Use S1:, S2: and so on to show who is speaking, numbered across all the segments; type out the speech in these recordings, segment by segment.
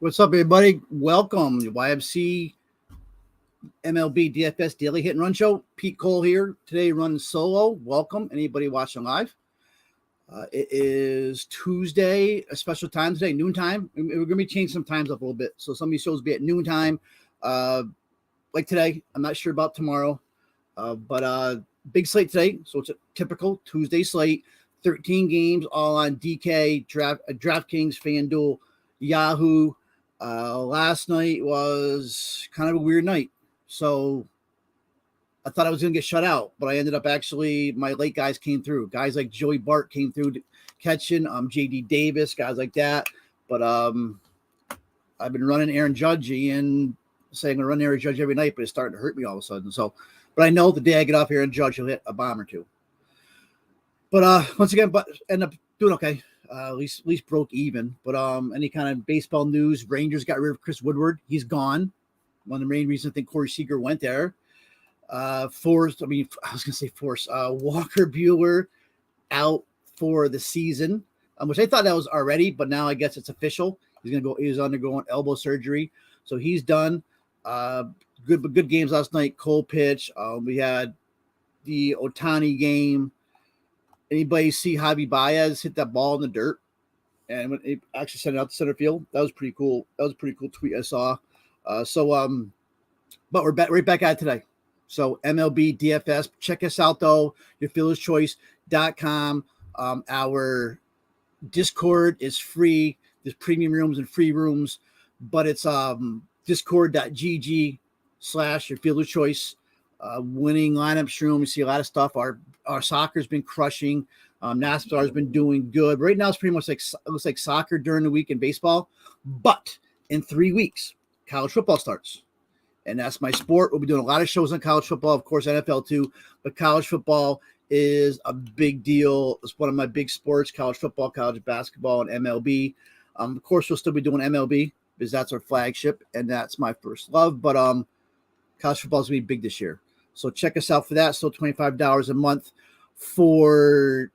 S1: What's up, everybody? Welcome to YFC MLB DFS Daily Hit and Run Show. Pete Cole here. Today, running solo. Welcome, anybody watching live. It is Tuesday, a special time today, noontime. We're going to be changing some times up a little bit. So some of these shows will be at noontime. Like today, I'm not sure about tomorrow. But big slate today. So it's a typical Tuesday slate. 13 games, all on DK, DraftKings, FanDuel, Yahoo. Last night was kind of a weird night. So I thought I was going to get shut out, but I ended up my late guys came through. Guys like Joey Bart came through catching, JD Davis, guys like that. But I've been running Aaron Judge and saying I'm going to run Aaron Judge every night, but it's starting to hurt me all of a sudden. So, but I know the day I get off Aaron Judge, he'll hit a bomb or two. But once again, end up doing okay. At least broke even. But any kind of baseball news, Rangers got rid of Chris Woodward. He's gone. One of the main reasons I think Corey Seager went there. Walker Buehler out for the season, which I thought that was already, but now I guess it's official. He's undergoing elbow surgery. So he's done. Good games last night. Cole pitch. We had the Ohtani game. Anybody see Javi Baez hit that ball in the dirt and when it actually sent it out to center field? That was pretty cool. That was a pretty cool tweet I saw. But we're right back at it today. So MLB DFS, check us out though. YourFearlessChoice.com. Our Discord is free. There's premium rooms and free rooms, but it's discord.gg/YourFearlessChoice. Winning lineups room. We see a lot of stuff. Our soccer's been crushing. NASCAR's been doing good. Right now, it's pretty much it looks like soccer during the week and baseball. But in 3 weeks, college football starts. And that's my sport. We'll be doing a lot of shows on college football, of course, NFL too. But college football is a big deal. It's one of my big sports, college football, college basketball, and MLB. Of course, we'll still be doing MLB because that's our flagship, and that's my first love. But college football is going to be big this year. So check us out for that. Still $25 a month for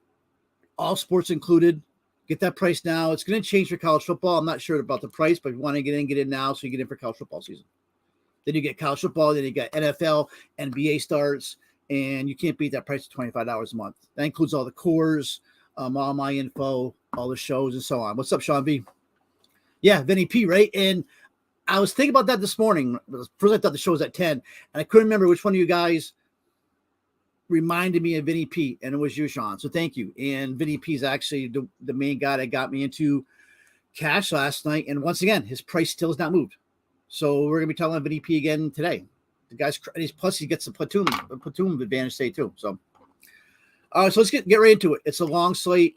S1: all sports included. Get that price now. It's going to change for college football. I'm not sure about the price, but if you want to get in now so you get in for college football season. Then you get college football. Then you got NFL, NBA starts, and you can't beat that price of $25 a month. That includes all the cores, all my info, all the shows, and so on. What's up, Sean V? Yeah, Vinny P, right? And I was thinking about that this morning. First, I thought the show was at 10, and I couldn't remember which one of you guys reminded me of Vinny P, and it was you, Sean. So thank you. And Vinny P is actually the main guy that got me into cash last night. And once again, his price still has not moved. So we're going to be talking about Vinny P again today. The guy's plus he gets a platoon advantage today too. So, all right, so let's get right into it. It's a long slate.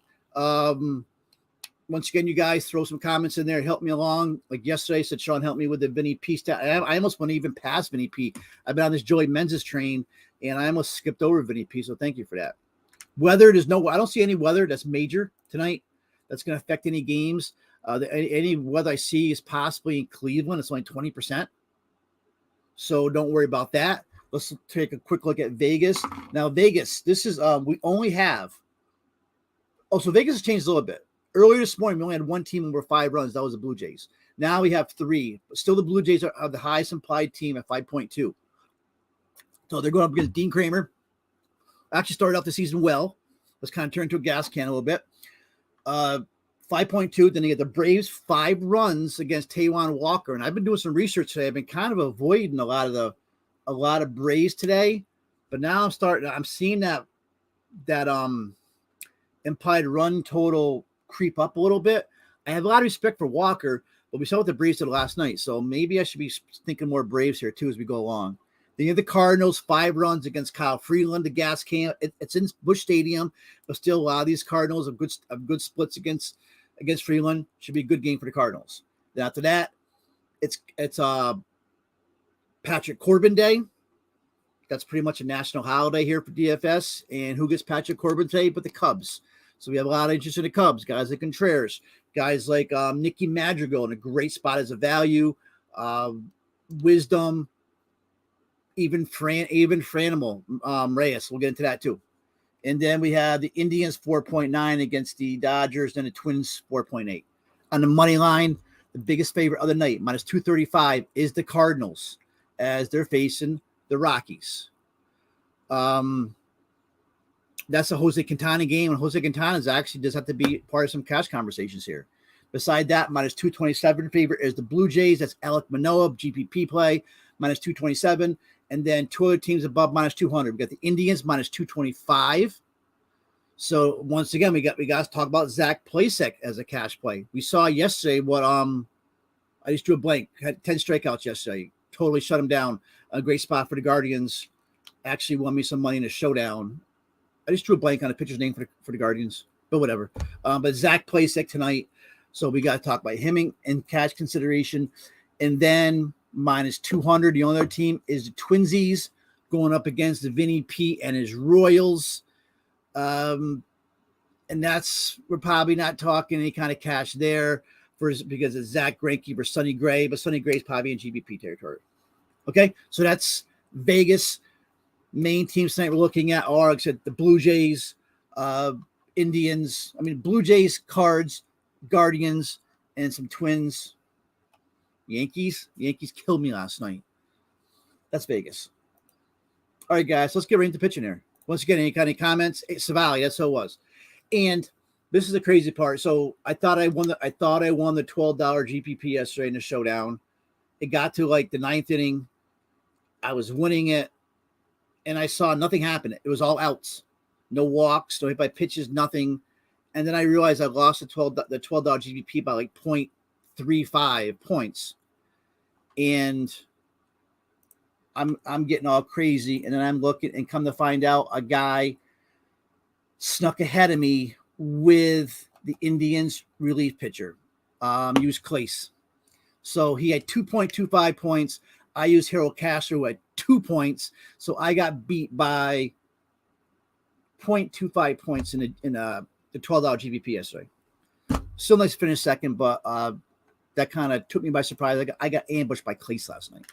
S1: Once again, you guys throw some comments in there. Help me along. Like yesterday, I said, Sean, help me with the Vinny P stat. I almost went even past Vinny P. I've been on this Joey Menzies train, and I almost skipped over Vinny P. So thank you for that. Weather, I don't see any weather that's major tonight that's going to affect any games. Any weather I see is possibly in Cleveland. It's only 20%. So don't worry about that. Let's take a quick look at Vegas. Now, Vegas, this is, we only have, so Vegas has changed a little bit. Earlier this morning, we only had one team over 5 runs. That was the Blue Jays. Now we have 3. But still, the Blue Jays are the highest implied team at 5.2. So they're going up against Dean Kramer. Actually started off the season well. Let's kind of turn into a gas can a little bit. 5.2. Then you get the Braves 5 runs against Taijuan Walker. And I've been doing some research today. I've been kind of avoiding a lot of Braves today. But now I'm seeing that implied run total creep up a little bit. I have a lot of respect for Walker, but we saw what the Braves did last night. So maybe I should be thinking more Braves here too as we go along. Then you have the Cardinals 5 runs against Kyle Freeland, the gas can. It's in Busch Stadium, but still a lot of these Cardinals have good splits against Freeland. Should be a good game for the Cardinals. Then after that, it's Patrick Corbin Day. That's pretty much a national holiday here for DFS. And who gets Patrick Corbin today but the Cubs? So we have a lot of interest in the Cubs, guys like Contreras, guys like Nicky Madrigal in a great spot as a value, Wisdom, even Franimal, Reyes. We'll get into that too. And then we have the Indians 4.9 against the Dodgers, and the Twins 4.8. On the money line, The biggest favorite of the night, minus 235, is the Cardinals as they're facing the Rockies. That's a Jose Quintana game, and Jose Quintana actually does have to be part of some cash conversations here. Beside that, minus 227 favorite is the Blue Jays. That's Alek Manoah, GPP play, minus 227. And then two other teams above minus 200. We got the Indians, minus 225. So once again, we got to talk about Zach Plesac as a cash play. We saw yesterday what I just drew a blank. Had 10 strikeouts yesterday. Totally shut him down. A great spot for the Guardians. Actually won me some money in a showdown. I just drew a blank on a pitcher's name for the Guardians, but whatever. But Zach Plesac tonight. So we got to talk about him in cash consideration. And then minus 200, the only other team is the Twinsies going up against the Vinny P and his Royals. And we're probably not talking any kind of cash there because it's Zach Greinke versus Sonny Gray, but Sonny Gray's probably in GBP territory. Okay, so that's Vegas. Main teams tonight we're looking at are, like I said, the Blue Jays, Indians. Blue Jays, Cards, Guardians, and some Twins. Yankees killed me last night. That's Vegas. All right, guys, let's get right into pitching here. Once again, any kind of comments? Hey, Savali, that's how it was. And this is the crazy part. So I thought I won the $12 GPP yesterday in the showdown. It got to like the ninth inning. I was winning it, and I saw nothing happen. It was all outs, no walks, no hit by pitches, nothing. And then I realized I lost the $12 GPP by like 0.35 points, and I'm getting all crazy. And then I'm looking, and come to find out, a guy snuck ahead of me with the Indians relief pitcher, used Clace. So he had 2.25 points. I used Harold Castro, who had 2 points. So I got beat by 0.25 points in the $12 GPP yesterday. Still nice to finish second, but that kind of took me by surprise. I got ambushed by Clace last night,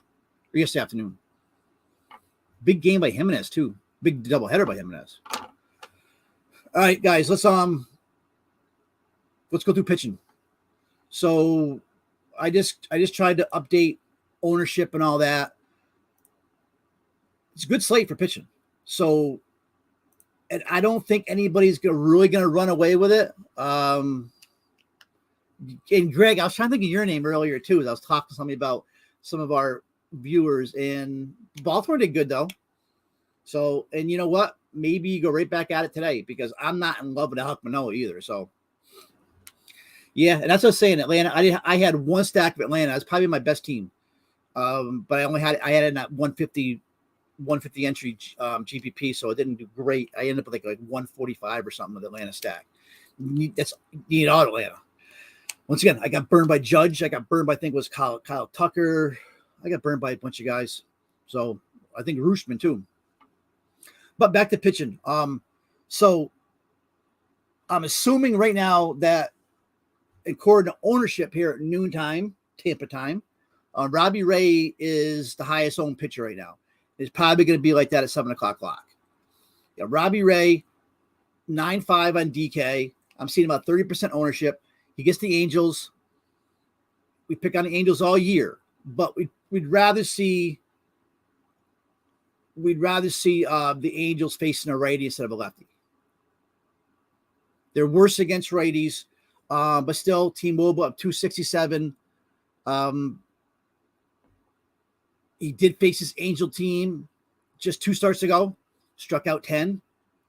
S1: or yesterday afternoon. Big game by Jimenez too. Big doubleheader by Jimenez. All right, guys, let's go through pitching. So I just tried to update ownership and all that. It's a good slate for pitching. So, and I don't think anybody's really going to run away with it. And Greg, I was trying to think of your name earlier too, as I was talking to somebody about some of our viewers, and Baltimore did good though. So, and you know what? Maybe you go right back at it today, because I'm not in love with Alek Manoah either. So, yeah, and that's what I was saying. Atlanta, I had one stack of Atlanta. That's probably my best team. But I had it in that 150 entry GPP, so it didn't do great. I ended up with like 145 or something with Atlanta stack. Need all Atlanta. Once again, I got burned by Judge. I got burned by, I think it was Kyle Tucker. I got burned by a bunch of guys. So I think Rooshman too. But back to pitching. So I'm assuming right now that, according to ownership here at noontime, Tampa time, Robbie Ray is the highest owned pitcher right now. It's probably going to be like that at 7 o'clock lock. Yeah, Robbie Ray, 9.5 on DK. I'm seeing about 30% ownership. He gets the Angels. We pick on the Angels all year, but we'd rather see the Angels facing a righty instead of a lefty. They're worse against righties, but still, T-Mobile up 267. He did face his Angel team just 2 starts ago, struck out 10,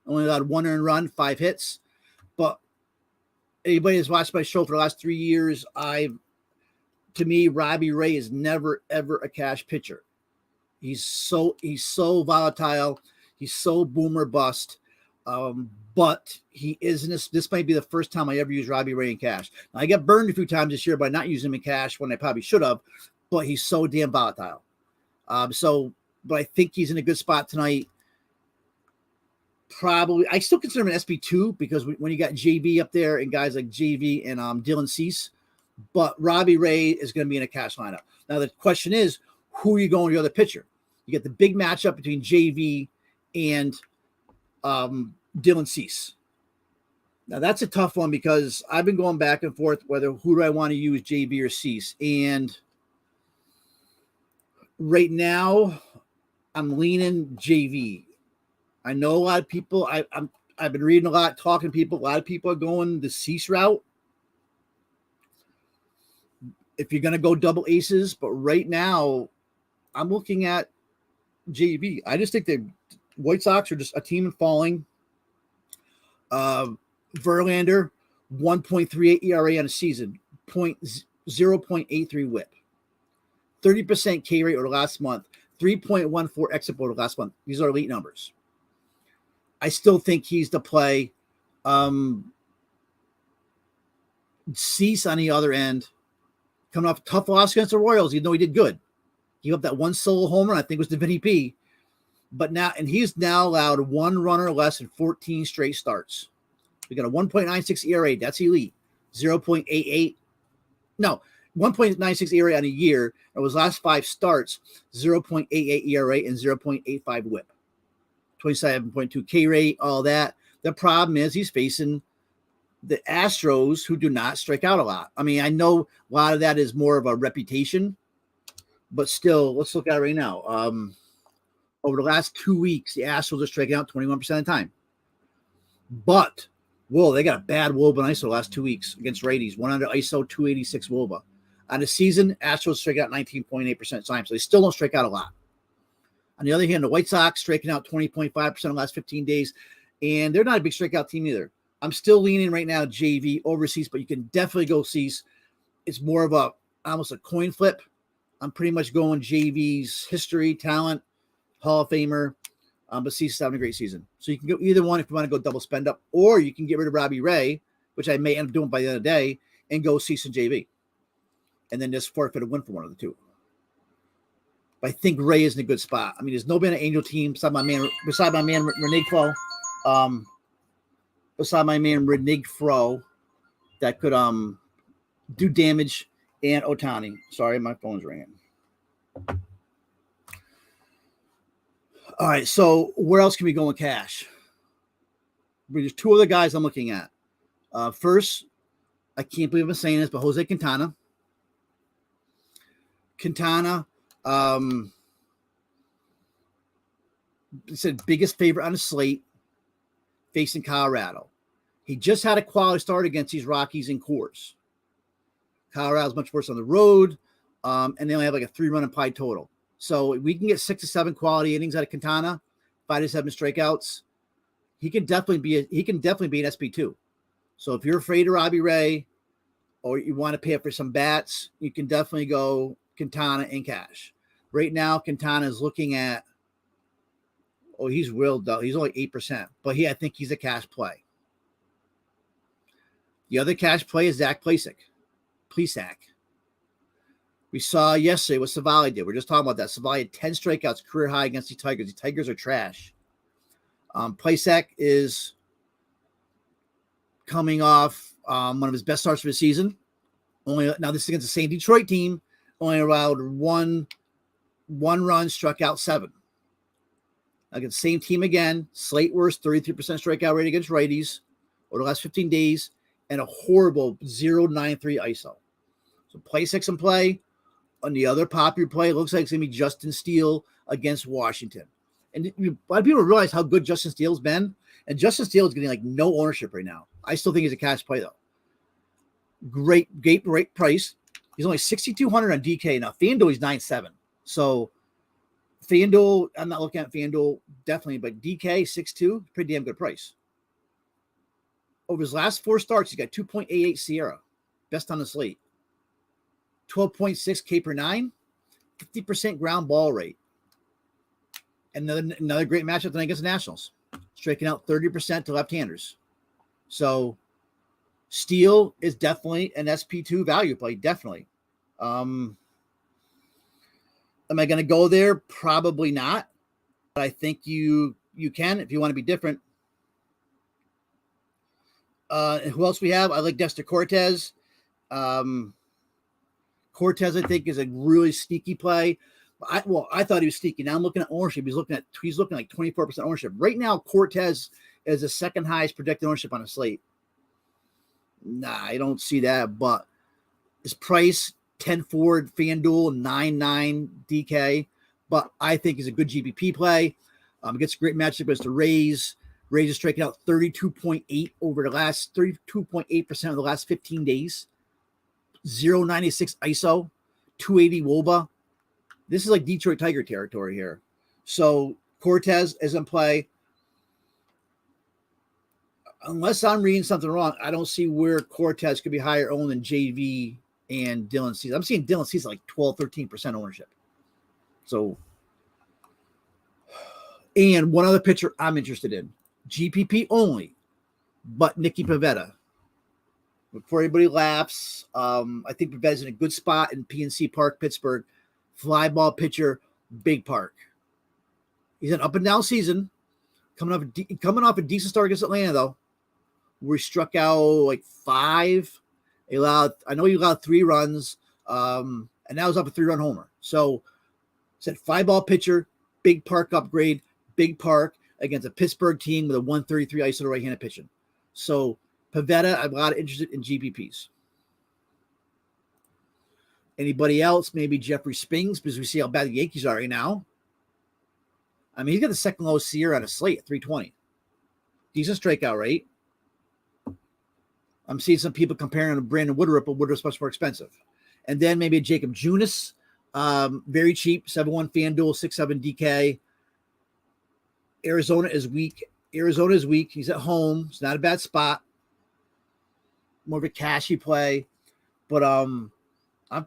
S1: only allowed 1 earned run, 5 hits. But anybody that's watched my show for the last 3 years, to me, Robbie Ray is never, ever a cash pitcher. He's so volatile. He's so boomer bust. But he isn't. This might be the first time I ever use Robbie Ray in cash. Now, I got burned a few times this year by not using him in cash when I probably should have, but he's so damn volatile. But I think he's in a good spot tonight. Probably, I still consider him an SB2 because when you got JV up there and guys like JV and Dylan Cease, but Robbie Ray is going to be in a cash lineup. Now the question is, who are you going to the other pitcher? You get the big matchup between JV and Dylan Cease. Now that's a tough one because I've been going back and forth whether who do I want to use, JV or Cease. And right now I'm leaning JV. I know a lot of people, I've been reading a lot, talking to people. A lot of people are going the Cease route. If you're going to go double aces, but right now I'm looking at JV. I just think the White Sox are just a team in falling. Verlander, 1.38 ERA on a season, 0.83 whip, 30% K rate over the last month, 3.14 exit over the last month. These are elite numbers. I still think he's the play. Cease on the other end, coming off a tough loss against the Royals, even though he did good. He gave up that one solo homer, I think it was to Vinny P. But now, and he's now allowed one runner less in 14 straight starts. We got a 1.96 ERA. That's elite. 0.88. No, 1.96 ERA on a year. It was last 5 starts, 0.88 ERA and 0.85 whip. 27.2 K rate, all that. The problem is he's facing the Astros, who do not strike out a lot. I mean, I know a lot of that is more of a reputation, but still, let's look at it right now. Over the last 2 weeks, the Astros are striking out 21% of the time. But, whoa, they got a bad Woba and ISO the last 2 weeks against righties. 100 ISO, 286 Woba. On the season, Astros strike out 19.8% of the time, so they still don't strike out a lot. On the other hand, the White Sox striking out 20.5% the last 15 days, and they're not a big strikeout team either. I'm still leaning right now JV over Cease, but you can definitely go Cease. It's more of almost a coin flip. I'm pretty much going JV's history, talent, Hall of Famer, but Cease is having a great season. So you can go either one if you want to go double spend up, or you can get rid of Robbie Ray, which I may end up doing by the end of the day, and go Cease and JV. And then just forfeit a win for one of the two. But I think Ray is in a good spot. I mean, there's nobody on an Angel team beside my man Renigfro. Beside my man Renigfro that could do damage, and Ohtani. Sorry, my phone's ringing. All right, so where else can we go in cash? There's 2 other guys I'm looking at. First, I can't believe I'm saying this, but Jose Quintana. Said biggest favorite on the slate, facing Colorado. He just had a quality start against these Rockies and Coors. Colorado's much worse on the road, and they only have like a 3-run implied total. So we can get 6 to 7 quality innings out of Quintana, 5 to 7 strikeouts. He can definitely be an SP2. So if you're afraid of Robbie Ray, or you want to pay up for some bats, you can definitely go Quintana in cash. Right now, Quintana is looking at, he's willed though. He's only 8%, but I think he's a cash play. The other cash play is Zach Plesac. We saw yesterday what Savali did. We're just talking about that. Savali had 10 strikeouts, career high against the Tigers. The Tigers are trash. Plesac is coming off one of his best starts for the season. Now this is against the same Detroit team. Only allowed one run, struck out 7. Against the same team again. Slate worst, 33% strikeout rate against righties over the last 15 days, and a horrible 0.93 ISO. So Plesac in play. On the other popular play, it looks like it's going to be Justin Steele against Washington. And a lot of people realize how good Justin Steele's been. And Justin Steele is getting like no ownership right now. I still think he's a cash play, though. Great price. He's only 6,200 on DK. Now, FanDuel, he's 9.7. So, FanDuel, I'm not looking at FanDuel definitely, but DK, 6.2, pretty damn good price. Over his last 4 starts, he's got 2.88 Sierra. Best on the slate. 12.6 K per 9, 50% ground ball rate. And another great matchup tonight against the Nationals. Striking out 30% to left-handers. So, Steele is definitely an SP2 value play, definitely. Am I going to go there? Probably not. But I think you can if you want to be different. Who else we have? I like Dexter Cortez. Cortez, I think, is a really sneaky play. I thought he was sneaky. Now I'm looking at ownership. He's looking like 24% ownership. Right now, Cortez is the second highest projected ownership on the slate. Nah, I don't see that. But his price 10-4 FanDuel, 9-9 DK. But I think he's a good GPP play. He gets a great matchup against the Rays. Rays is striking out 32.8% of the last 15 days. 0.96 ISO, 280 WOBA. This is like Detroit Tiger territory here. So Cortez is in play. Unless I'm reading something wrong, I don't see where Cortez could be higher owned than JV and Dylan Cease. I'm seeing Dylan Cease like 12-13% ownership. So, and one other pitcher I'm interested in, GPP only, but Nicky Pivetta. Before anybody laughs, I think Pivetta's in a good spot in PNC Park, Pittsburgh. Fly ball pitcher, big park. He's an up and down season. Coming off a decent start against Atlanta, though, where he struck out like 5. I know he allowed 3 runs, and that was up a 3-run homer. So, said fly ball pitcher, big park upgrade, big park against a Pittsburgh team with a 133 ISO to right-handed pitching. So, Pivetta, I'm a lot interested in GPPs. Anybody else? Maybe Jeffrey Spings, because we see how bad the Yankees are right now. I mean, he's got the second lowest SEER on a slate at 320. Decent strikeout rate. I'm seeing some people comparing him to Brandon Woodward, but Woodward's much more expensive. And then maybe a Jacob Junis, very cheap, 7-1 FanDuel, 6-7 DK. Arizona is weak. He's at home. It's not a bad spot. More of a cashy play. But I'm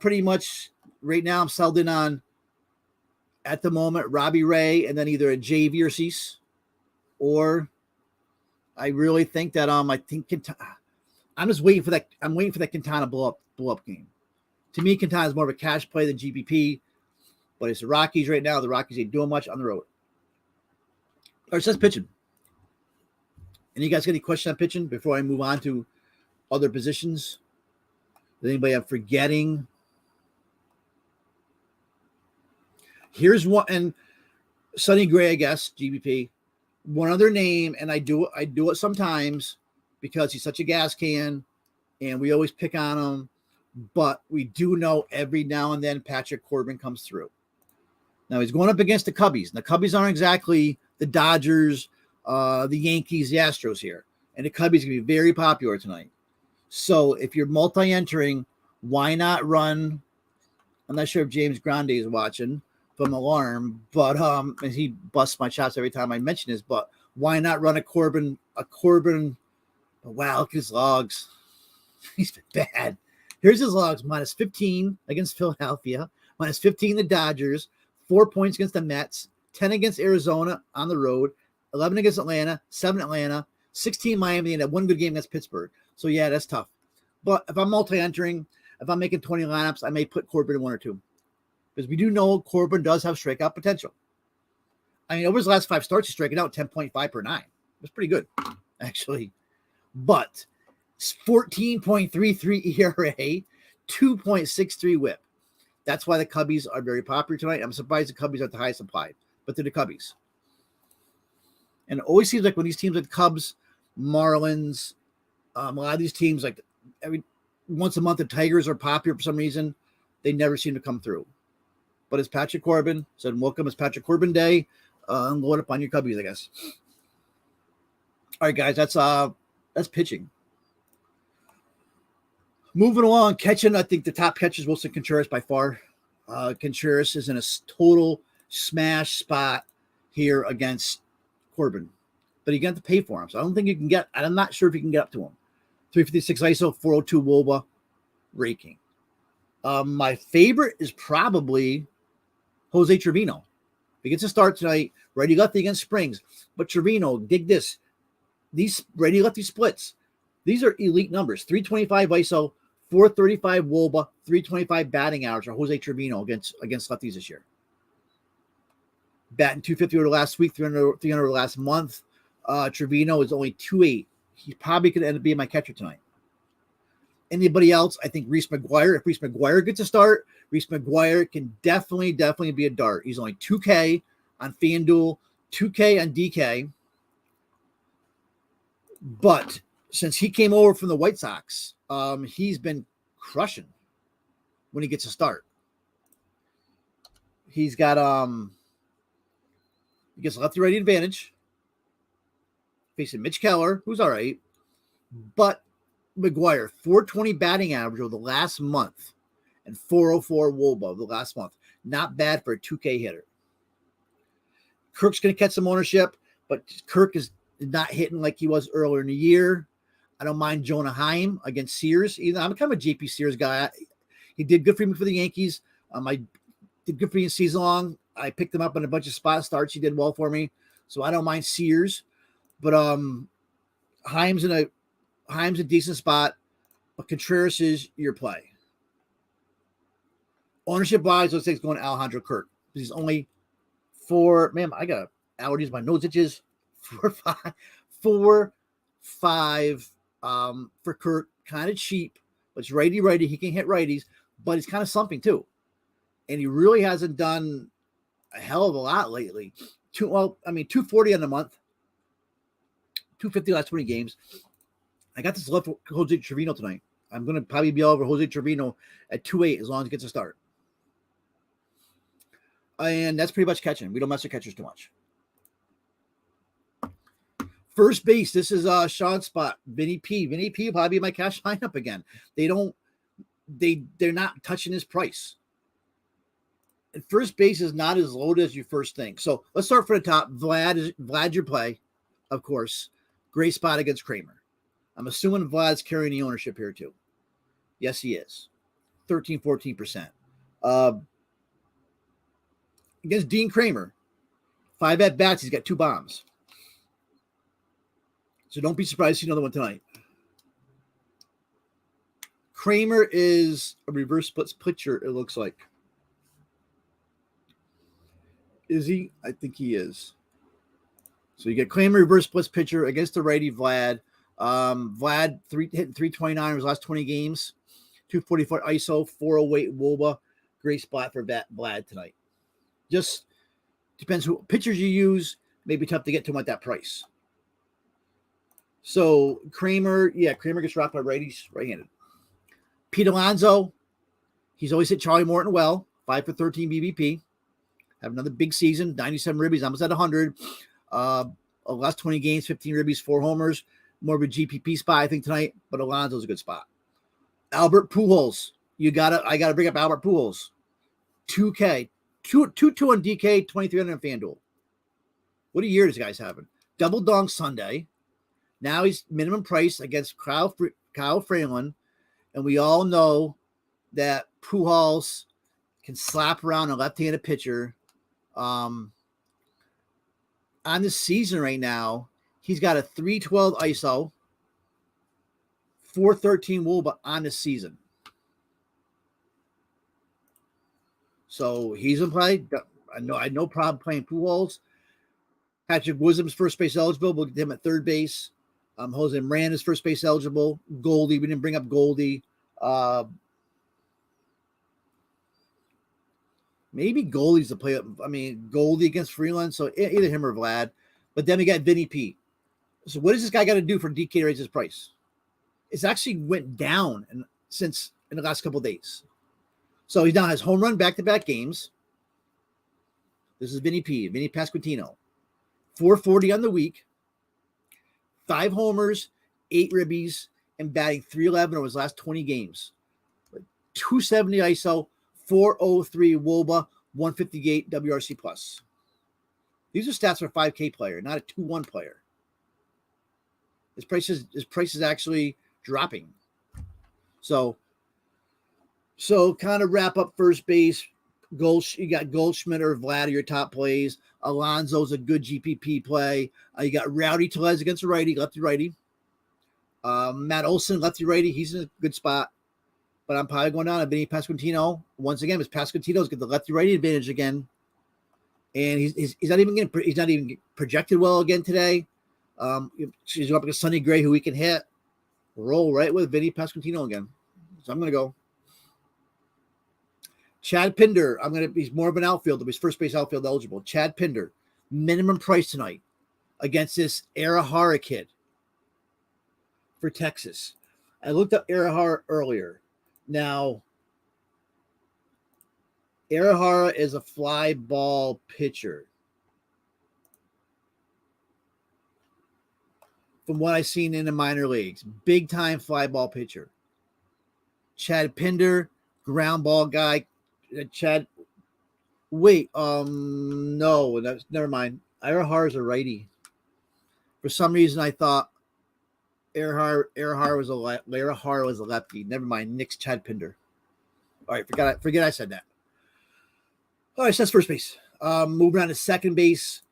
S1: pretty much, right now, I'm settled in on, at the moment, Robbie Ray, and then either a JV or Cease. Or I really think that I'm just waiting for that. I'm waiting for that Quintana blow up game. To me, Quintana is more of a cash play than GPP, but it's the Rockies right now. The Rockies ain't doing much on the road. All right, so that's pitching. And you guys got any questions on pitching before I move on to other positions? Is anybody I'm forgetting? Here's one, and Sonny Gray, I guess, GBP. One other name, and I do it sometimes because he's such a gas can, and we always pick on him. But we do know every now and then Patrick Corbin comes through. Now he's going up against the Cubbies. And the Cubbies aren't exactly the Dodgers, the Yankees, the Astros here. And the Cubbies can be very popular tonight. So if you're multi-entering, why not run? I'm not sure if James Grande is watching from Alarm, but and he busts my chops every time I mention this. But why not run a Corbin? Wow, look at his logs. He's been bad. Here's his logs: -15 against Philadelphia, -15 the Dodgers, 4 points against the Mets, 10 against Arizona on the road, 11 against Atlanta, 7 Atlanta, 16 Miami, and that one good game against Pittsburgh. So yeah, that's tough. But if I'm multi-entering, if I'm making 20 lineups, I may put Corbin in 1 or 2. Because we do know Corbin does have strikeout potential. I mean, over his last 5 starts, he's striking out 10.5 per 9. That's pretty good, actually. But 14.33 ERA, 2.63 whip. That's why the Cubbies are very popular tonight. I'm surprised the Cubbies are the highest applied, but they're the Cubbies. And it always seems like when these teams like Cubs, Marlins, a lot of these teams, like every once a month, the Tigers are popular for some reason. They never seem to come through. But it's Patrick Corbin. So welcome. It's Patrick Corbin Day. Load up on your Cubbies, I guess. All right, guys. That's pitching. Moving along, catching. I think the top catcher is Wilson Contreras by far. Contreras is in a total smash spot here against Corbin, but you got to pay for him. So I don't think you can get. I'm not sure if you can get up to him. 356 ISO, 402 WOBA, raking. My favorite is probably Jose Trevino. If he gets a start tonight, righty lefty against Springs. But Trevino, dig this. These righty lefty splits. These are elite numbers. 325 ISO, 435 WOBA, 325 batting average for Jose Trevino against lefties this year. Batting 250 over the last week, 300 over the last month. Trevino is only 2.8. He's probably going to end up being my catcher tonight. Anybody else? I think Reese McGuire. If Reese McGuire gets a start, Reese McGuire can definitely be a dart. He's only 2K on FanDuel, 2K on DK. But since he came over from the White Sox, he's been crushing when he gets a start. He's got he gets lefty-righty advantage, facing Mitch Keller, who's all right, but McGuire, 420 batting average over the last month and 404 WOBA over the last month. Not bad for a 2K hitter. Kirk's going to catch some ownership, but Kirk is not hitting like he was earlier in the year. I don't mind Jonah Heim against Sears. I'm kind of a JP Sears guy. He did good for me for the Yankees. I did good for me in season long. I picked him up in a bunch of spot starts. He did well for me, so I don't mind Sears. But Heim's a decent spot, but Contreras is your play. Ownership-wise, looks like it's going to Alejandro Kirk. He's only I got allergies, my nose itches. 4.5 for Kirk, kind of cheap, but it's righty. He can hit righties, but he's kind of slumping too. And he really hasn't done a hell of a lot lately. 240 on the month, 250 last 20 games. I got this left for Jose Trevino tonight. I'm going to probably be all over Jose Trevino at 2.8 as long as he gets a start. And that's pretty much catching. We don't mess with catchers too much. First base, this is Sean's spot. Vinny P. Vinny P will probably be my cash lineup again. They're not touching his price. And first base is not as loaded as you first think. So let's start from the top. Vlad your play, of course. Great spot against Kramer. I'm assuming Vlad's carrying the ownership here too. Yes, he is. 13-14%. Against Dean Kramer, 5 at-bats, he's got 2 bombs. So don't be surprised to see another one tonight. Kramer is a reverse splits pitcher, it looks like. Is he? I think he is. So you get Kramer, reverse splits pitcher against the righty Vlad. Vlad hitting 329 in his last 20 games. 244 ISO, 408 WOBA. Great spot for Vlad tonight. Just depends who pitchers you use. Maybe tough to get to him at that price. So Kramer gets rocked by righties, right-handed. Pete Alonso, he's always hit Charlie Morton well. 5 for 13 BBP. Have another big season. 97 ribbies, almost at 100. Last 20 games, 15 ribbies, 4 homers. More of a GPP spot, I think, tonight. But Alonso's a good spot. Albert Pujols, I gotta bring up Albert Pujols. 2K. 2 on DK, 2,300 on FanDuel. What a year this guy's having. Double dong Sunday. Now he's minimum price against Kyle Freeland. And we all know that Pujols can slap around a left-handed pitcher. On this season right now, he's got a 312 ISO, 413 WOBA on the season. So he's in play. I had no problem playing Pujols. Patrick Wisdom's first base eligible. We'll get him at third base. Jose Moran is first base eligible. Goldie, we didn't bring up Goldie. Maybe Goldie's the play. Goldie against Freeland. So either him or Vlad. But then we got Vinny P. So what does this guy got to do for DK to raise his price? It's actually went down in the last couple of days. So he now has home run back-to-back games. This is Vinny P. Vinny Pasquantino. 440 on the week. 5 homers, 8 ribbies, and batting .311 over his last 20 games. 270 ISO, 403 WOBA, 158 WRC plus. These are stats for a 5K player, not a 2-1 player. His price is actually dropping. So kind of wrap up first base. You got Goldschmidt or Vlad, your top plays. Alonso's a good GPP play. You got Rowdy Tellez against the righty, lefty-righty. Matt Olson, lefty-righty. He's in a good spot. But I'm probably going down to Vinny Pasquantino. Once again, because Pasquantino's got the lefty-righty advantage again. And he's not even projected well again today. She's up against Sonny Gray, who we can hit. Roll right with Vinny Pasquantino again. So I'm going to go. Chad Pinder, he's more of an outfielder, but he's first base outfield eligible. Chad Pinder, minimum price tonight against this Arihara kid. for Texas. I looked up Arihara earlier. Now, Arihara is a fly ball pitcher. From what I've seen in the minor leagues, big time fly ball pitcher. Chad Pinder, ground ball guy. No, never mind. Arihara is a righty. For some reason, I thought Arihara was a lefty. Never mind. Nick's Chad Pinder. All right, forget I said that. All right, so that's first base. Moving on to second base.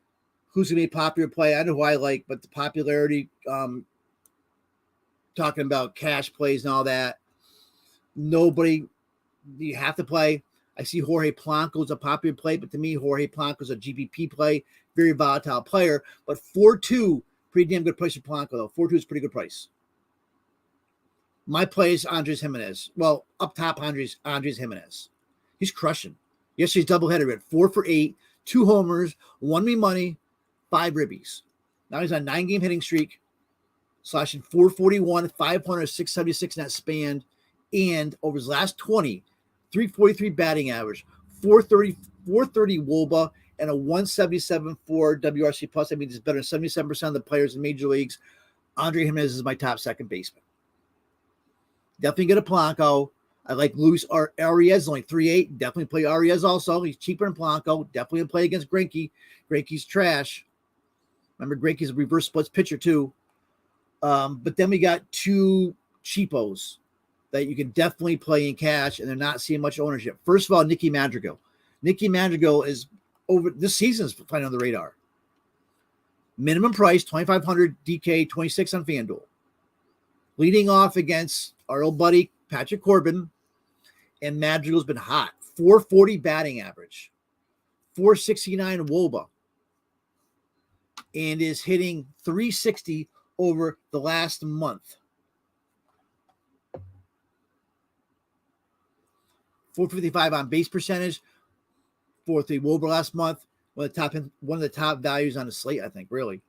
S1: Who's going to be a popular play? I know who I like, but the popularity, talking about cash plays and all that, nobody you have to play. I see Jorge Polanco is a popular play, but to me, Jorge Polanco is a GPP play, very volatile player. But 4-2, pretty damn good price for Polanco, though. 4-2 is a pretty good price. My play is Andres Gimenez. Well, up top, Andres Gimenez. He's crushing. Yesterday's doubleheader at 4 for 8, 2 homers, won me money, 5 ribbies. Now he's on a 9-game hitting streak, slashing 441, 500, 676 in that span. And over his last 20, 343 batting average, 430 WOBA, and a 177 for WRC plus. I mean, it's better than 77% of the players in major leagues. Andre Jimenez is my top second baseman. Definitely get a Polanco. I like Luis Arias, only 3.8. Definitely play Arias also. He's cheaper than Polanco. Definitely play against Greinke. Greinke's trash. Remember, Greinke's a reverse splits pitcher too. But then we got 2 cheapos that you can definitely play in cash, and they're not seeing much ownership. First of all, Nicky Madrigal. Nicky Madrigal is over this season is flying on the radar. Minimum price, 2,500 DK, 26 on FanDuel. Leading off against our old buddy Patrick Corbin, and Madrigal's been hot. 440 batting average, 469 WOBA, and is hitting 360 over the last month. 455 on base percentage, 430 WOBA last month. One of the top values on the slate, I think, really.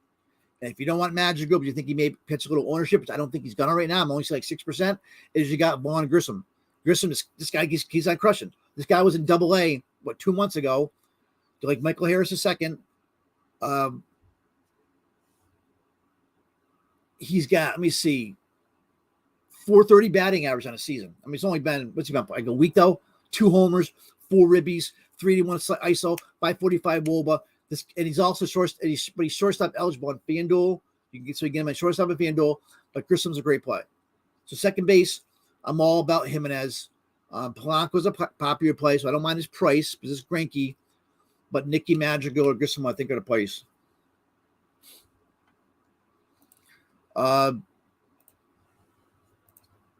S1: And if you don't want Madrigal, but you think he may pitch a little ownership, which I don't think he's gonna right now, I'm only like 6%, is you got Vaughn Grissom. Grissom, this guy, he's on crushing. This guy was in Double-A, 2 months ago? Like Michael Harris II. He's got, let me see, 430 batting average on a season. I mean, it's only been, what's he been, like a week though? 2 homers, 4 ribbies, 381 ISO, 545 WOBA. And he's also he's shortstop eligible on FanDuel. So you get him at shortstop at FanDuel, but Grissom's a great play. So second base, I'm all about Jimenez. Polanco's a popular play, so I don't mind his price because it's Greinke. But Nicky Madrigal or Grissom, I think, are the plays. I've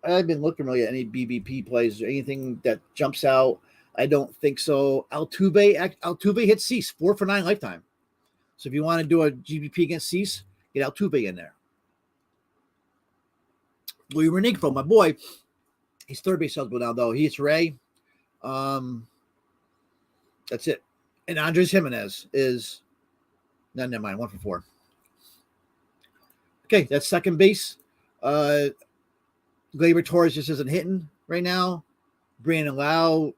S1: been looking really at any BBP plays. Anything that jumps out? I don't think so. Altuve hit Cease 4 for 9 lifetime. So if you want to do a GBP against Cease, get Altuve in there. Louis Renigro, my boy, he's third base eligible now though. He's Ray. That's it. And Andres Jimenez is never mind. 1 for 4. Okay, that's second base. Gleyber Torres just isn't hitting right now. Brandon Lau,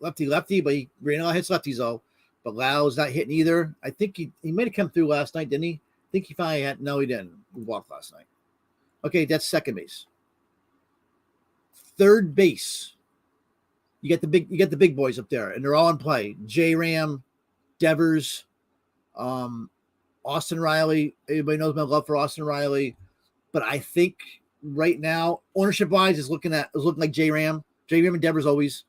S1: lefty, but Brandon Lau hits lefties though. But Lau's not hitting either. I think he might have come through last night, didn't he? I think he finally had. No, he didn't. We walked last night. Okay, that's second base. Third base. You get the big boys up there, and they're all in play. J Ram, Devers, Austin Riley. Everybody knows my love for Austin Riley, but I think right now, ownership wise, is looking like J Ram and Devers always.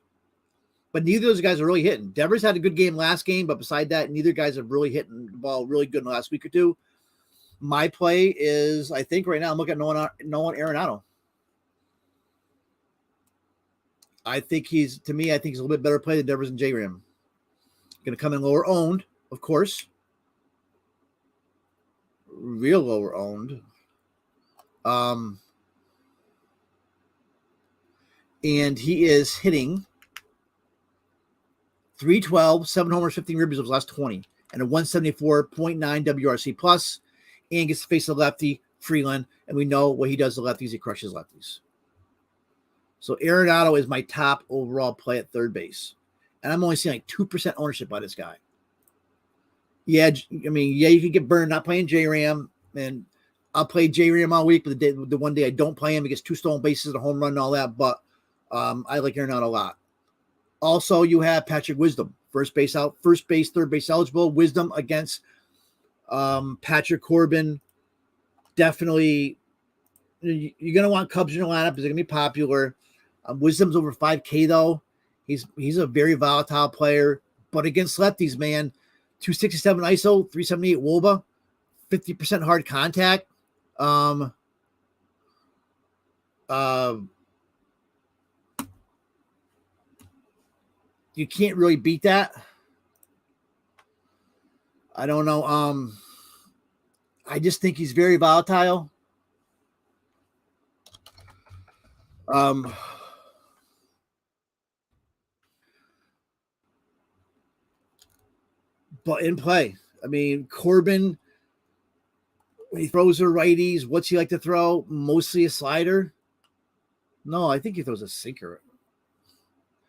S1: But neither of those guys are really hitting. Devers had a good game last game, but beside that, neither guys have really hitting the ball really good in the last week or two. My play is, I think right now, I'm looking at Nolan Arenado. I think he's a little bit better play than Devers and J-Ram. Going to come in lower owned, of course. Real lower owned. And he is hitting 312, 7 homers, 15 ribbies of his last 20, and a 174.9 WRC plus, and gets to face the lefty Freeland, and we know what he does to lefties. He crushes lefties. So Arenado is my top overall play at third base. And I'm only seeing like 2% ownership by this guy. Yeah, I mean, yeah, you can get burned not playing J-Ram, and I'll play J-Ram all week, but the one day I don't play him, he gets 2 stolen bases, a home run, and all that, but I like Arenado a lot. Also, you have Patrick Wisdom, first base, third base eligible. Wisdom against Patrick Corbin. Definitely, you're going to want Cubs in your lineup. They're going to be popular. Wisdom's over 5K, though. He's a very volatile player, but against lefties, man, 267 ISO, 378 WOBA, 50% hard contact. You can't really beat that. I don't know. I just think he's very volatile. But in play, I mean, Corbin, when he throws her righties, what's he like to throw? Mostly a slider. No, I think he throws a sinker.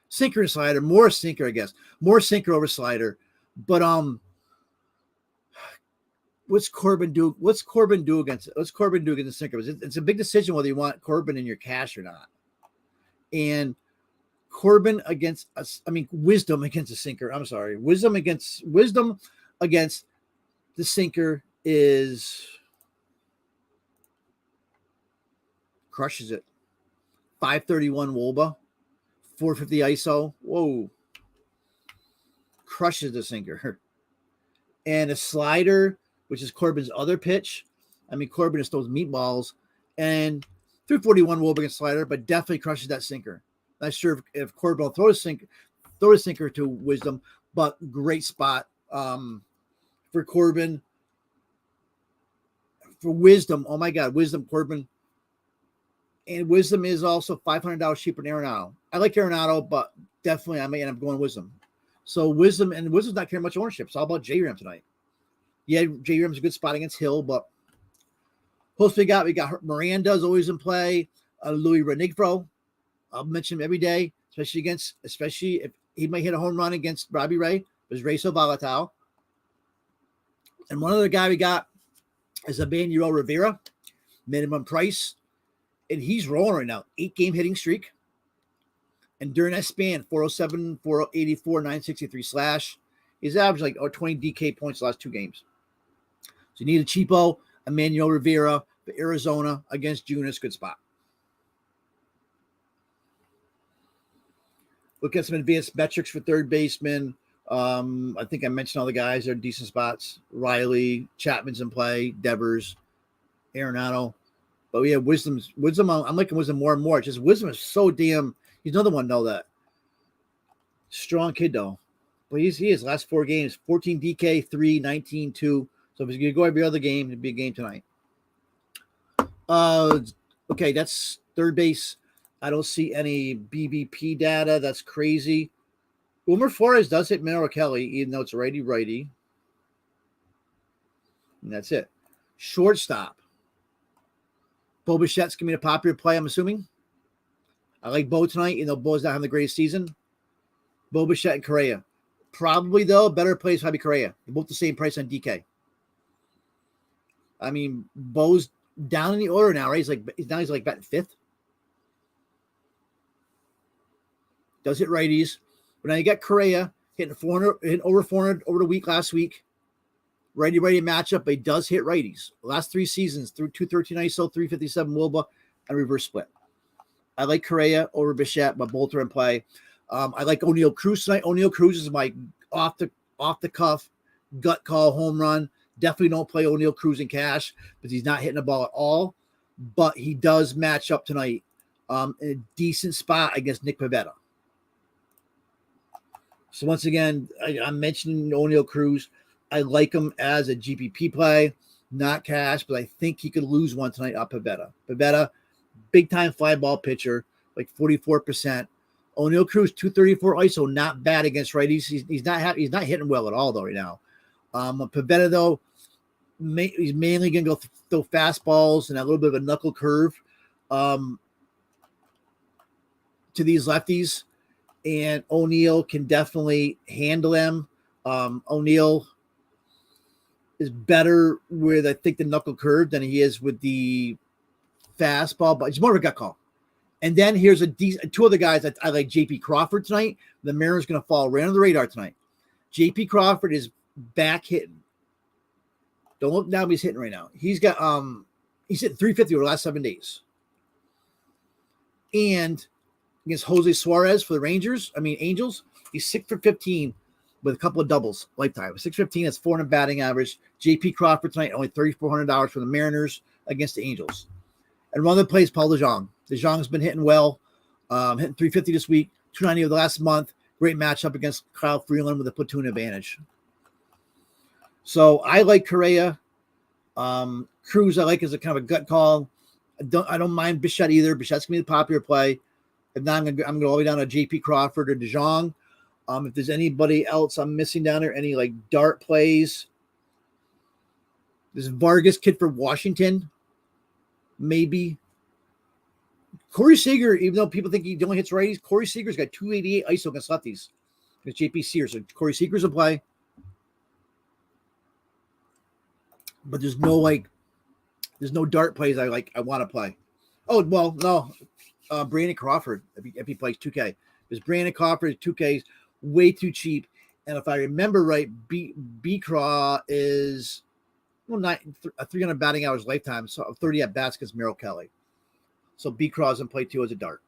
S1: Sinker and slider, more sinker, I guess. More sinker over slider. But what's Corbin do against the sinker? It's a big decision whether you want Corbin in your cash or not. And Wisdom against the sinker. I'm sorry. Wisdom against the sinker is crushes it. 531 WOBA, 450 ISO. Whoa. Crushes the sinker. And a slider, which is Corbin's other pitch. I mean, Corbin just throws meatballs. And 341 WOBA against slider, but definitely crushes that sinker. Not sure if Corbin will throw a sinker to Wisdom, but great spot for Corbin. For Wisdom, oh my God, Wisdom, Corbin. And Wisdom is also $500 cheaper than Arenado. I like Arenado, but definitely I may end up going Wisdom. So Wisdom's not carrying much ownership. It's all about J-Ram tonight. Yeah, J-Ram's a good spot against Hill, but most we got Miranda's always in play. Louis Renigro, I'll mention him every day, especially if he might hit a home run against Robbie Ray, because Ray's so volatile. And one other guy we got is Emmanuel Rivera, minimum price. And he's rolling right now, 8-game hitting streak. And during that span, 407, 484, 963 slash. He's averaged like 20 DK points the last 2 games. So you need a cheapo, Emmanuel Rivera for Arizona against Junis, good spot. Look at some advanced metrics for third baseman. I think I mentioned all the guys. They're decent spots. Riley, Chapman's in play, Devers, Arenado. But yeah, Wisdom. I'm liking Wisdom more and more. Just Wisdom is so damn. He's another one, though, that strong kid, though. But he is last 4 games, 14 DK, 3, 19, 2. So if he's going to go every other game, it'd be a game tonight. Okay, that's third base. I don't see any BBP data. That's crazy. Wilmer Flores does hit Merrill Kelly, even though it's righty. And that's it. Shortstop. Bo Bichette's going to be a popular play, I'm assuming. I like Bo tonight, even though Bo's not having the greatest season. Bo Bichette and Correa. Probably, though, better plays probably Correa. They're both the same price on DK. I mean, Bo's down in the order now, right? He's like batting 5th. Does hit righties. But now you got Correa hitting over 400 over the week last week. Righty matchup, but he does hit righties. Last 3 seasons through 213 ISO, 357 WOBA, and reverse split. I like Correa over Bichette, but both are in play. I like O'Neal Cruz tonight. O'Neal Cruz is my off the cuff gut call home run. Definitely don't play O'Neal Cruz in cash because he's not hitting the ball at all. But he does match up tonight in a decent spot against Nick Pivetta. So once again, I'm mentioning O'Neal Cruz. I like him as a GPP play, not cash, but I think he could lose one tonight on Pivetta. Pivetta, big-time fly ball pitcher, like 44%. O'Neal Cruz, 234 ISO, not bad against righties. He's not hitting well at all, though, right now. Pivetta, though, He's mainly going to go throw fastballs and a little bit of a knuckle curve to these lefties. And O'Neill can definitely handle them. O'Neill is better with, I think, the knuckle curve than he is with the fastball, but it's more of a gut call. And then here's two other guys that I like. J.P. Crawford tonight. The Mariners going to fall right on the radar tonight. J.P. Crawford is back hitting. Don't look now, he's hitting right now. He's got he's hitting 350 over the last 7 days. And against Jose Suarez for the Angels, he's 6 for 15 with a couple of doubles lifetime. 615, that's 400 batting average. J.P. Crawford tonight, only $3,400 for the Mariners against the Angels. And one of the plays, Paul DeJong. DeJong's been hitting well, hitting 350 this week, 290 over the last month. Great matchup against Kyle Freeland with a platoon advantage. So I like Correa. Cruz I like as a kind of a gut call. I don't mind Bichette either. Bichette's gonna be the popular play. If not, I'm gonna go all the way down to J.P. Crawford or DeJong. If there's anybody else I'm missing down there, any like dart plays. This Vargas kid for Washington, maybe. Corey Seager, even though people think he only hits righties, Corey Seager's got 288 ISO against lefties. Against J.P. Sears. So Corey Seager's a play. But there's no dart plays I want to play. Oh, well, no. Brandon Crawford, if he plays 2K. Because Brandon Crawford, 2K is way too cheap. And if I remember right, B-Craw is a 300 batting hours lifetime, so 30 at bats against Merrill Kelly. So B-Craw is in play too as a dart.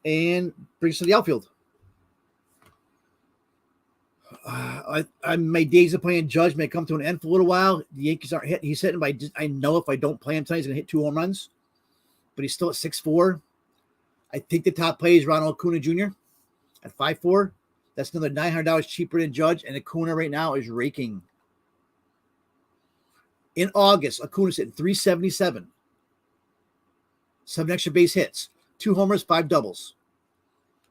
S1: And brings to the outfield. My days of playing Judge may come to an end for a little while. The Yankees aren't hitting. He's hitting by. I know if I don't play him tonight, he's going to hit 2 home runs. But he's still at 6'4". I think the top play is Ronald Acuna Jr. at 5'4". That's another $900 cheaper than Judge. And Acuna right now is raking. In August, Acuna's hitting 377. 7 extra base hits. 2 homers, 5 doubles.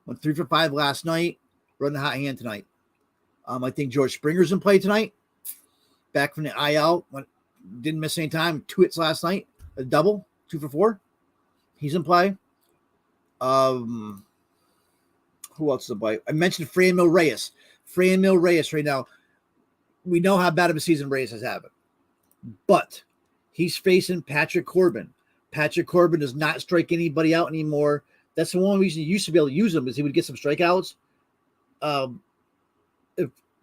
S1: Went 3 for 5 last night. Running the hot hand tonight. I think George Springer's in play tonight. Back from the IL. Didn't miss any time. 2 hits last night. A double. 2 for 4. He's in play. Who else is in play? I mentioned Franmil Reyes. Franmil Reyes right now. We know how bad of a season Reyes has had. But he's facing Patrick Corbin. Patrick Corbin does not strike anybody out anymore. That's the one reason you used to be able to use him is he would get some strikeouts.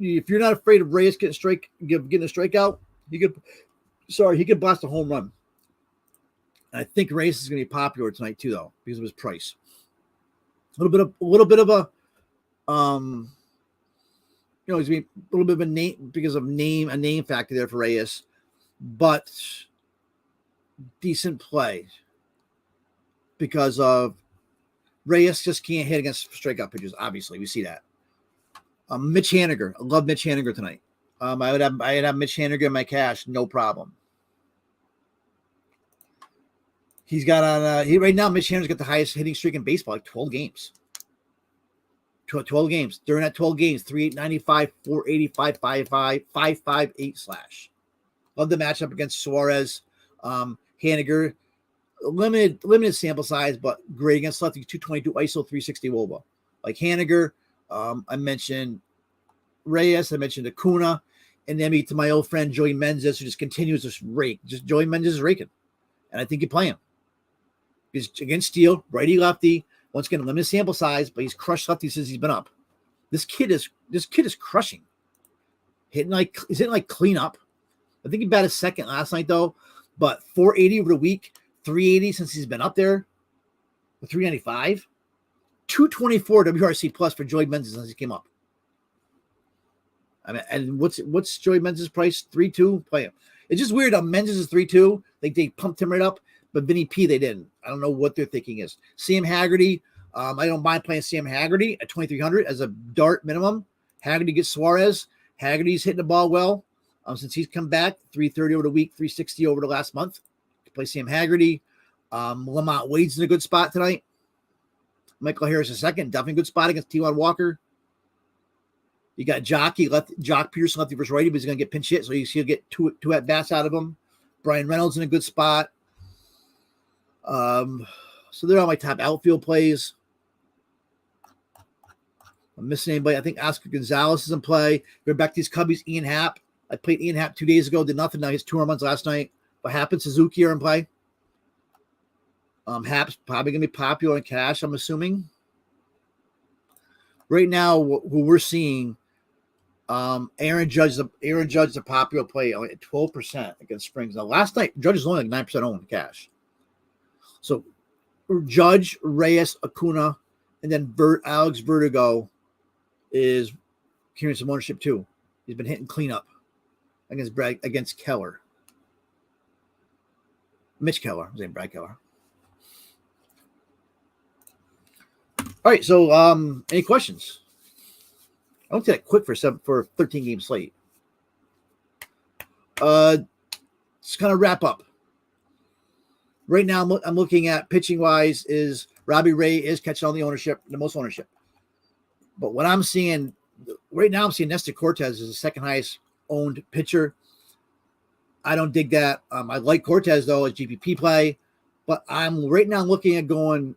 S1: If you're not afraid of Reyes getting a strikeout, he could blast a home run. And I think Reyes is going to be popular tonight too, though, because of his price. A little bit of a he's going to be a little bit of a name because of a name factor there for Reyes, but decent play because of Reyes just can't hit against strikeout pitchers. Obviously, we see that. Mitch Haniger. I love Mitch Haniger tonight. I would have Mitch Haniger in my cash, no problem. He's got on right now. Mitch Haniger's got the highest hitting streak in baseball, like 12 games. 12 games. During that 12 games, 3.895, 4.85, 5.5, 5.58 slash. Love the matchup against Suarez. Haniger, limited sample size, but great against lefties. 222 ISO, 360 WOBA. Like Haniger. I mentioned Reyes. I mentioned Acuna. And then to my old friend Joey Menzies, who just continues to rake. Just Joey Menzies is raking. And I think you play him. He's against Steele, righty lefty. Once again, limited sample size, but he's crushed lefty since he's been up. This kid is crushing. He's hitting like cleanup. I think he batted second last night though. But 480 over the week, 380 since he's been up there. 395. 224 WRC plus for Joey Menzies since he came up. I mean, and what's Joey Menzies' price? 3.2. Play him. It's just weird how Menzies is 3.2. Like they pumped him right up, but Vinny P they didn't. I don't know what their thinking is. Sam Haggerty. I don't mind playing Sam Haggerty at 2,300 as a dart minimum. Haggerty gets Suarez. Haggerty's hitting the ball well since he's come back. 330 over the week, 360 over the last month. Play Sam Haggerty. Lamont Wade's in a good spot tonight. Michael Harris a second, definitely good spot against T1 Walker. You got Jock Peterson, lefty versus righty, but he's going to get pinch hit, so he'll get two at bats out of him. Brian Reynolds in a good spot. So they're all my top outfield plays. I'm missing anybody. I think Oscar Gonzalez is in play. We're back to these Cubbies. Ian Happ. I played Ian Happ 2 days ago. Did nothing. Now he's 2 home runs last night. What happened? Suzuki are in play. Happ's probably going to be popular in cash, I'm assuming. Right now, what we're seeing, Aaron Judge is a popular play at 12% against Springs. Now, last night, Judge is only like 9% owned in cash. So, Judge, Reyes, Acuna, and then Alex Vertigo is carrying some ownership too. He's been hitting cleanup against Keller. Mitch Keller. His name Brad Keller. All right, so any questions? I went to that quick for a 13-game slate. Just kind of wrap up. Right now, I'm looking at pitching-wise is Robbie Ray is catching all the most ownership. But what I'm seeing right now, I'm seeing Dexter Cortez is the second highest owned pitcher. I don't dig that. I like Cortez, though, as GPP play. But right now looking at going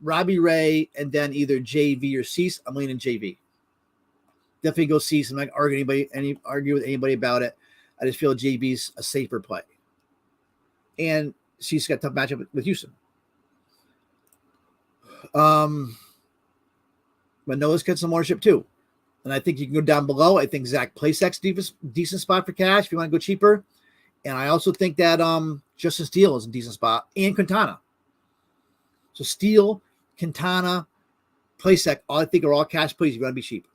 S1: Robbie Ray and then either JV or Cease. I'm leaning JV. Definitely go Cease. I'm not argue with anybody about it. I just feel JV's a safer play. And Cease got a tough matchup with Houston. Manoah's got some ownership too. And I think you can go down below. I think Zach Plasak's decent spot for cash if you want to go cheaper. And I also think that Justin Steele is a decent spot. And Quintana. So Steele, Quintana, Plasak, I think are all cash plays if you want to be cheap.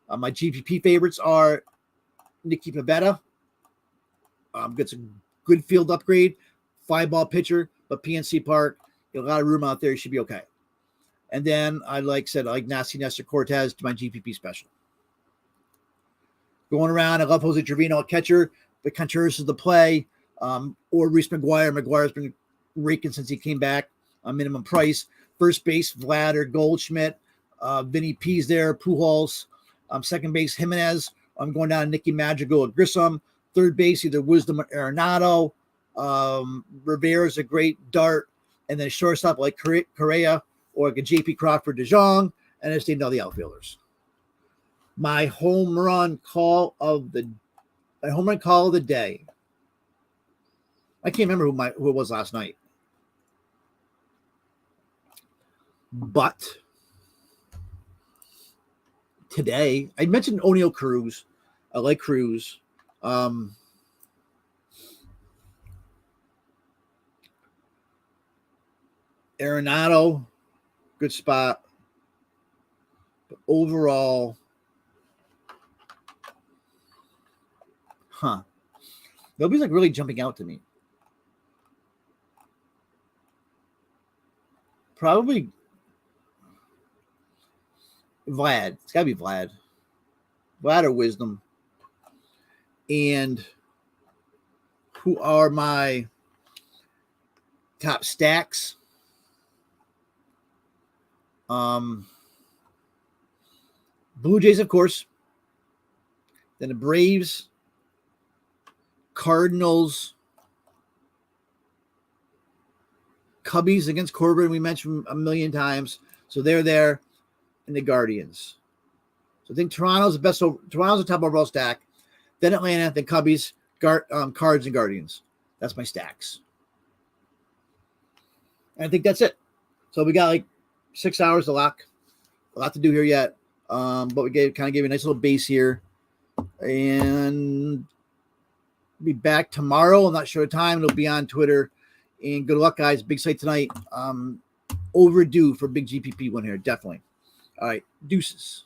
S1: My GPP favorites are Nicky Pivetta. Gets a good field upgrade. 5-ball pitcher, but PNC Park, a lot of room out there. You should be okay. And then I like Nasty Dexter Cortez to my GPP special. Going around, I love Jose Trevino at catcher, but Contreras is the play. Or Reese McGuire. McGuire's been raking since he came back on minimum price. First base, Vlad or Goldschmidt. Vinny P's there, Pujols. Second base, Jimenez. I'm going down to Nicky Madrigal or Grissom. Third base, either Wisdom or Arenado. Rivera is a great dart. And then shortstop like Correa or like a JP Crawford DeJong. And I just need all the outfielders. My home run call of the day. I can't remember who it was last night. But today, I mentioned O'Neal Cruz. I like Cruz. Arenado, good spot. But overall, nobody's like really jumping out to me. Probably Vlad. It's got to be Vlad. Vlad or Wisdom. And who are my top stacks? Blue Jays, of course. Then the Braves, Cardinals, Cubbies against Corbin. We mentioned a million times. So they're there. And the Guardians. So I think Toronto's the best. Toronto's the top overall stack. Then Atlanta, then Cubbies, Cards, and Guardians. That's my stacks. And I think that's it. So we got like 6 hours to lock. A lot to do here yet. But we kind of gave you a nice little base here. And be back tomorrow. I'm not sure the time. It'll be on Twitter. And good luck, guys. Big slate tonight. Overdue for big GPP one here. Definitely. All right. Deuces.